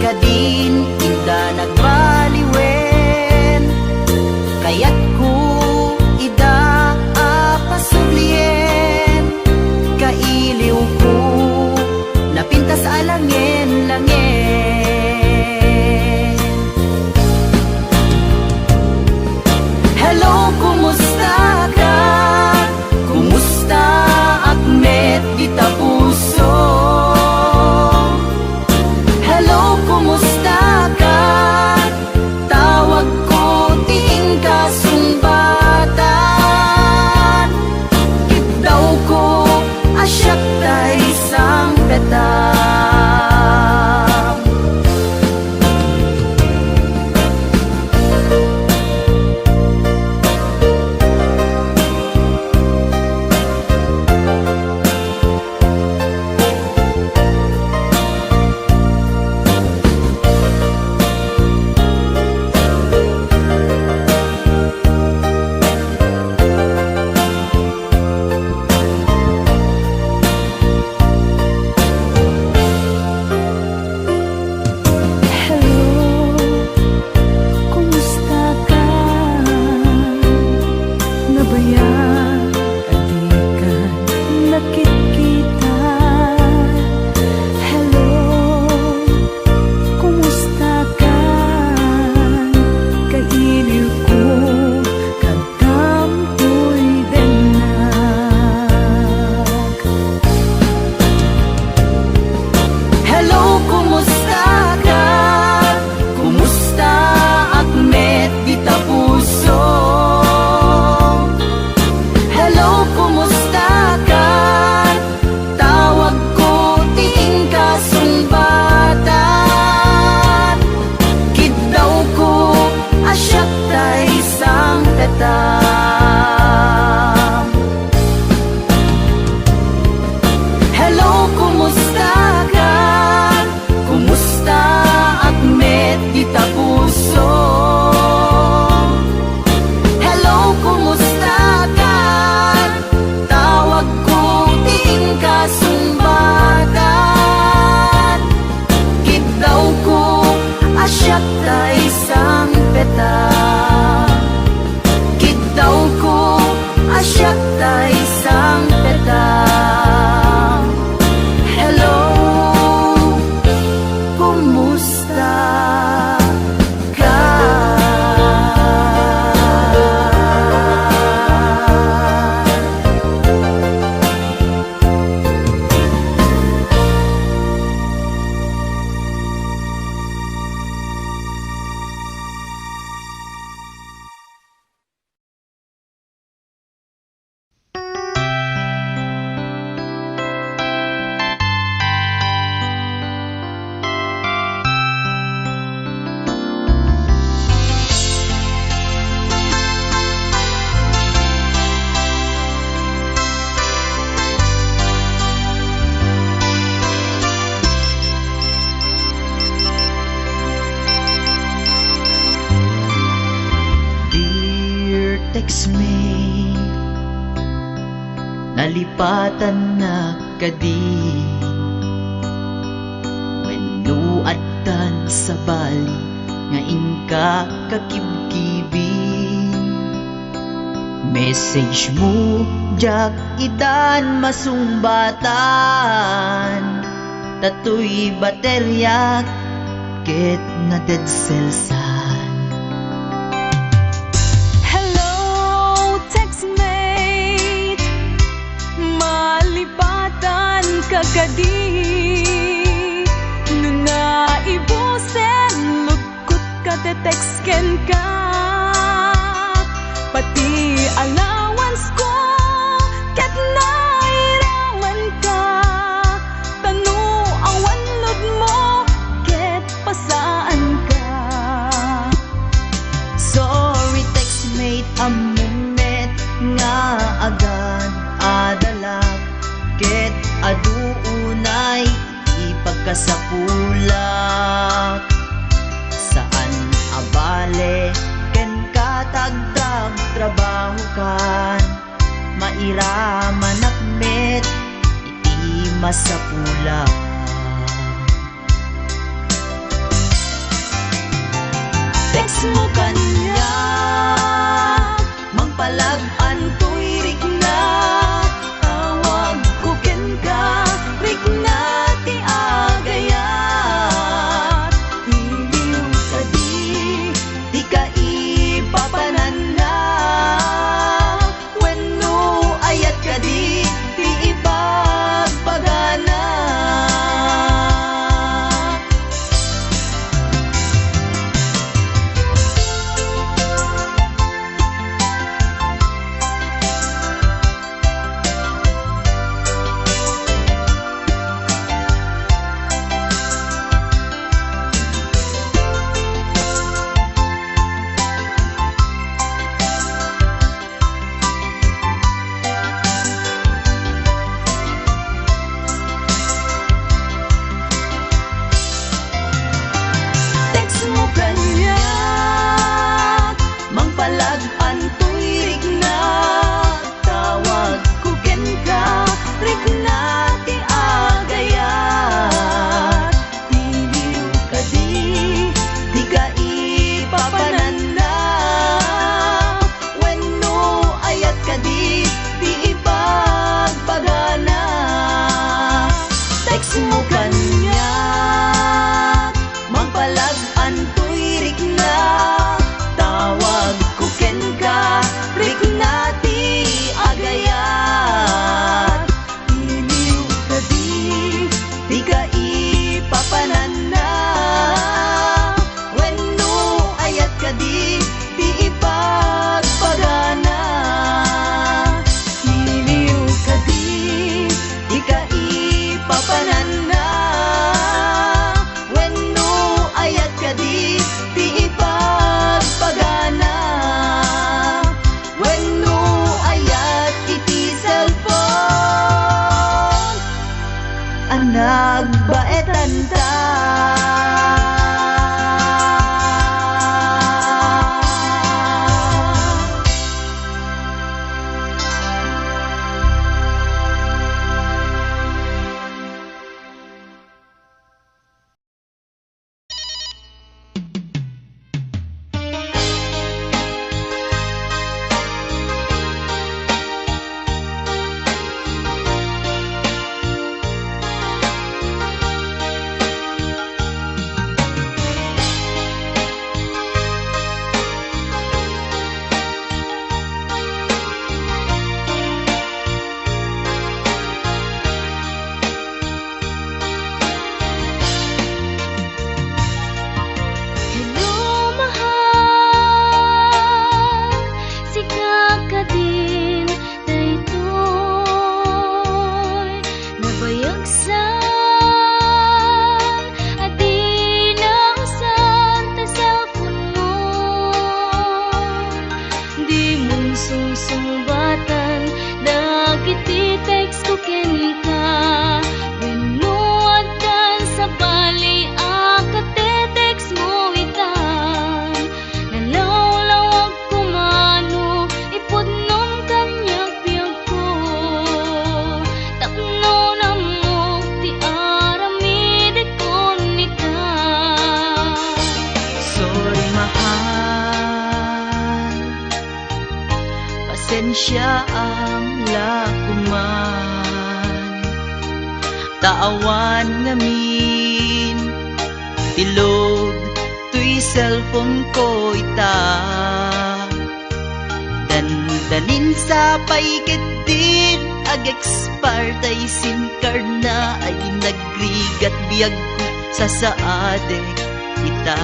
kadin ida nagbaliwen, kaya't ko ida apasublien, kailiw ko napintas alangin-langin. Hello, kumusta ka? Kumusta akmet kita puso? Hello, kumusta ka? Tawag ko ting kasumbatan, daw ko asyak tay sang petam. Hello, kumusta ka? Kumusta akmet kita puso? Hello, kumusta ka? Tawag ko ting kasumbatan, kitaw ko asyak tay sang petam, kitaw ko asyak tay sang petam. Hello, kumusta ka? Textmate, nalipatan na kadi, wenno addan sa bali nga ingka kakibkibin. Message mo jak idan masumbatan, tatoy baterya ket na dead cells. Kagadi nuna ibusen lukut ka teteksken ka, pati allowance ko ket nairaman ka, tanu awan lod mo ket pasaan ka. Sorry textmate, amumet nga agad adalak ket aduunay ipagkasapulak, saan abale ken katagtag trabaho kan, mairaman akmet iti masapulak. siya ang lakuman. Taawan ngamin tilod tuy cellphone ko ita, dandanin sa paikit din ag expire tay SIM card na ay nagrigat biyag ko sa saade ita.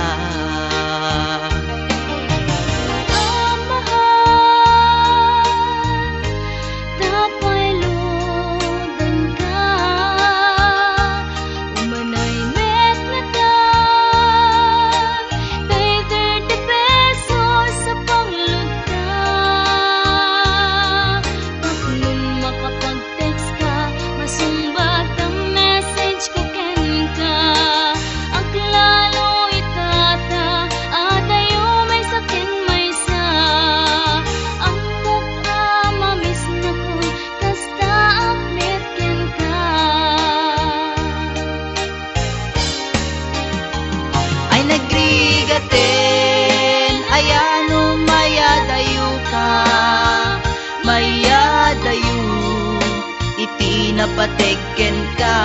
Napateken ka,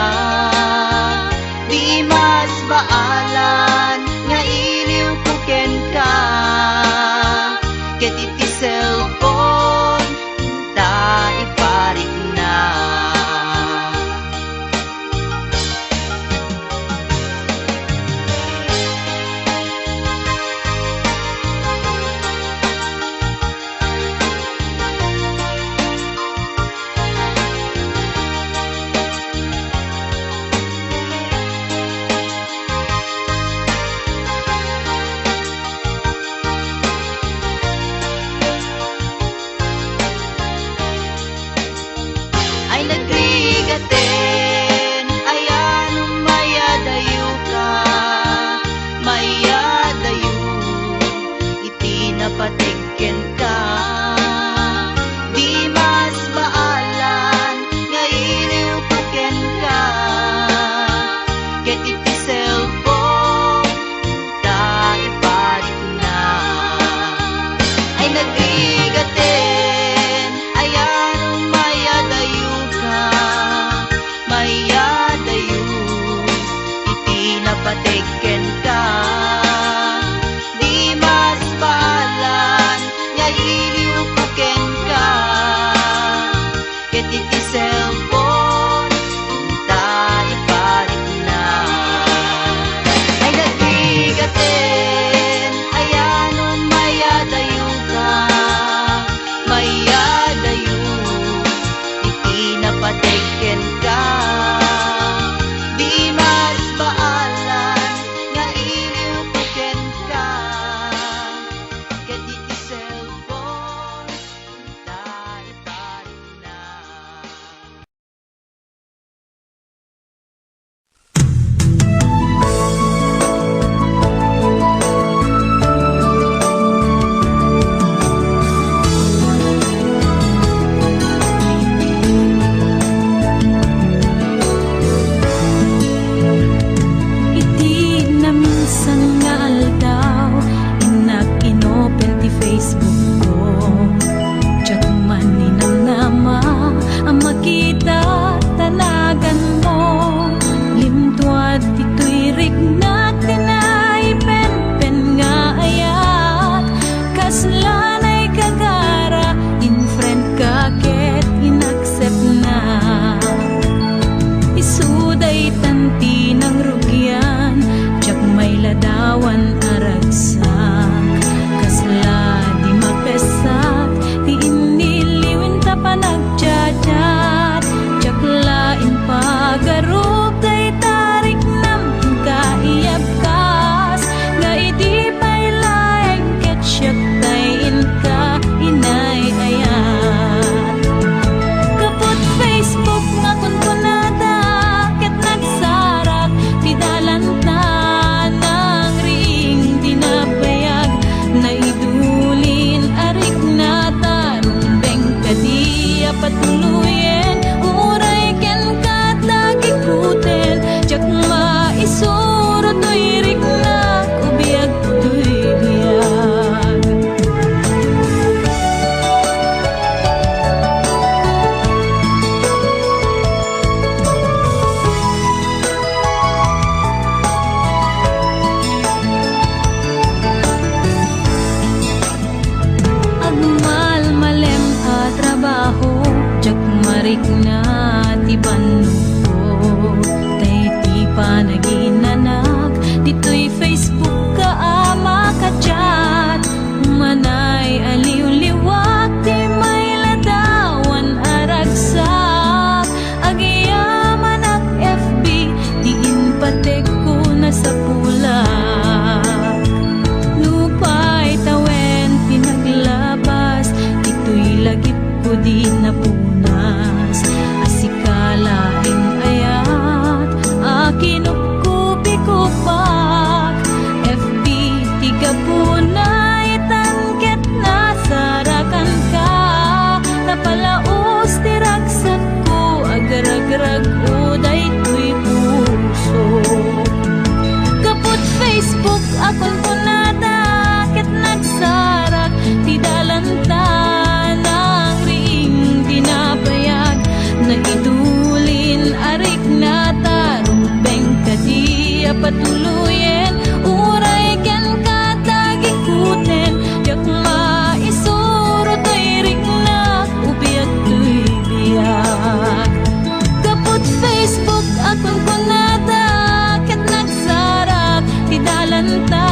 di mas baalan nga iliw puken ka, ket iti cellphone ta iparik na. Napateken ka, di mas baalan nga iliw puken ka, ket iti cellphone ta iparik na. Ay nagrigaten, ayan mayadayo ka, mayadayo iti napateken ka, di mas baalan nga iliw puken ka, ket iti cellphone ta iparik na. Ay nagrigaten, ayan mayadayo ka, mayadayo iti napateken ka, di mas baalan nga iliw puken ka, ket iti cellphone ta iparik na. Iti na minsan nga aldaw, inak inopen ti Facebook ko. Diyak man ninamnama, ang makita tanagan mo. Limtuad ito'y rignak, tinaipen-pen nga ayat. Kaslanay kagara, in-friend ka ket inaccept na. Isuday tanti ng rugyan, tiyak may ladawan aragsak. Kasla di mapesak, di iniliwin ta pa nagchat-chat. Tiyak lain pagarup, day tarik nam kaiyabkas. Nga iti pa'y laeng ket siyak tayin ka, inay ayat. Kaput Facebook nga kunkunada, ket nagsarak ti dalan ta nang ring dinapayag. Naidulin arik na tarumbeng kadi apatuluyen, uray ken kat nagikuten. Tiyak maisuro to'y rignak, ubiyag to'y biyag. patuluyen uray ken katagikuten jak maisuro to'y rigna ubiag to'y biyak kaput Facebook akon kunada ket nagsarak ti dalanta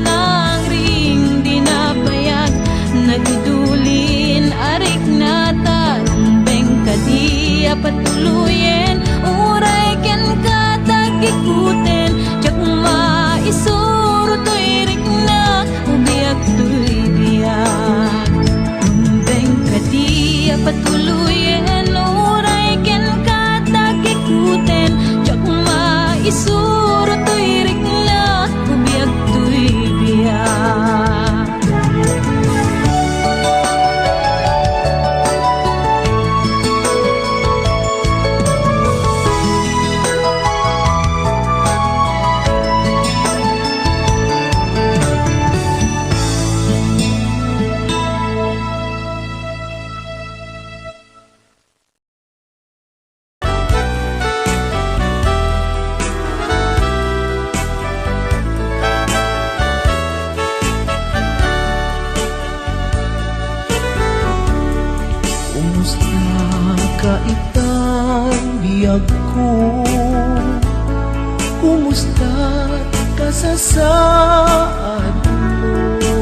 nang ring di napayag nagdulin arik nata rumbeng kadi patuluyen uray ken katagikuten jak maisuro to'y rigna ubiag to'y biyak rumbeng kadi patuluyen uray ken katagikuten jak maisuro to'y rigna ubiag to'y biyak Kumusta ka itang biyag ko? Kumusta ka sa saad mo?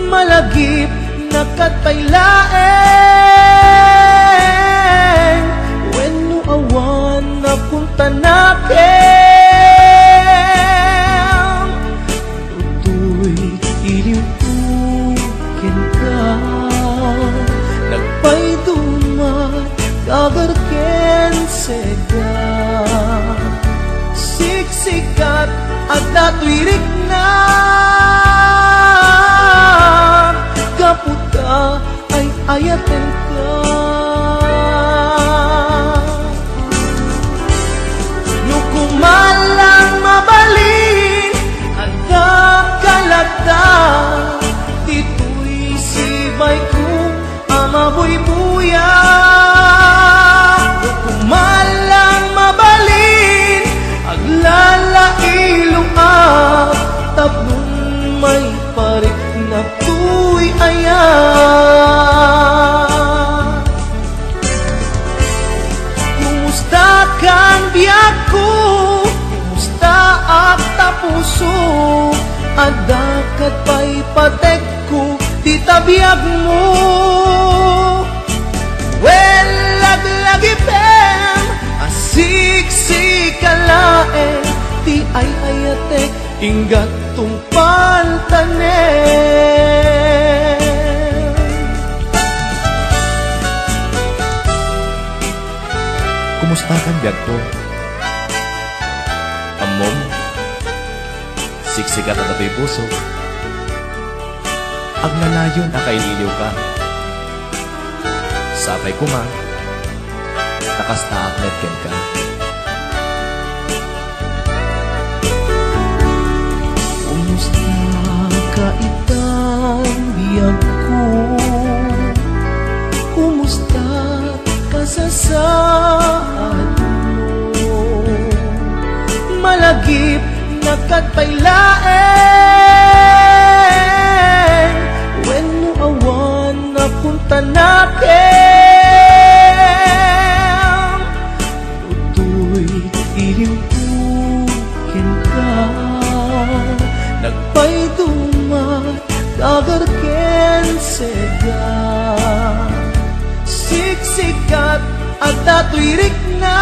Malagip na katpailaeng wenno awan na punta nakin tutoy iliw ken ka nagpaydumat kagarken seda siksikat at datuirik na kaputa ay ayaten ka nukumalang mabalin anda kalata dito'y sibay ko amabuy-buya kumalang mabalin aglalailong tapnon may parik na tuy ayan kumusta kang biyak ko kumusta at tapuso adakat pa'y patek ko ti tabiyag mo well laglagipem asiksikkalaeng ti ay ayatek inggat tungpal tanem Kumusta kang biyag ko? Amom, siksikat at ato'y puso. Agnalayon akaililiw ka. Sapay ko ma, nakasta aknet ken ka. Kumusta ka itang biyag ko? Kumusta ka sa saad mo? Malagip na katpailaeng wenno awan na punta nakin tutoy iliw ken ka nagpaydumat kagarken seda siksikat at datuirik na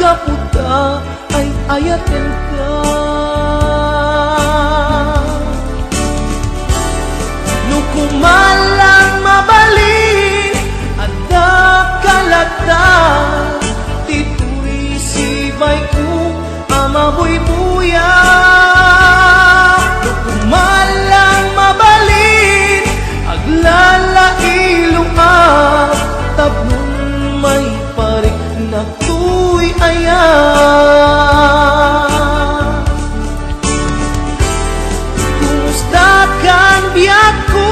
kaputa ay ayaten ka nukumalang mabalin at kalata tito'y sibay ko amabuy-buya nukumalang mabalin aglalailong tapnon may parik na tuy ayan kumusta kang biyak ko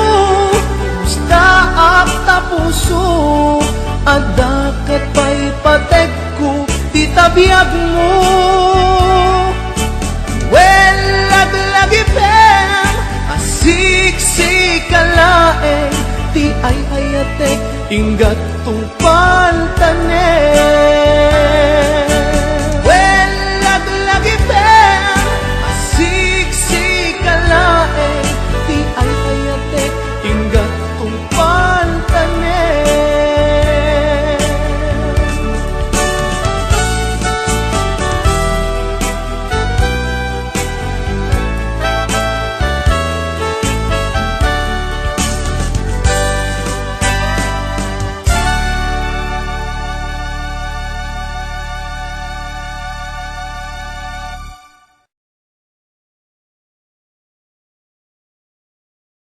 kumusta ak tapuso adakat pa'y patek ko biyag mo. Well, laglagipem, asiksik-kalaeng, ti ay ayatek, inggat tong pantanen.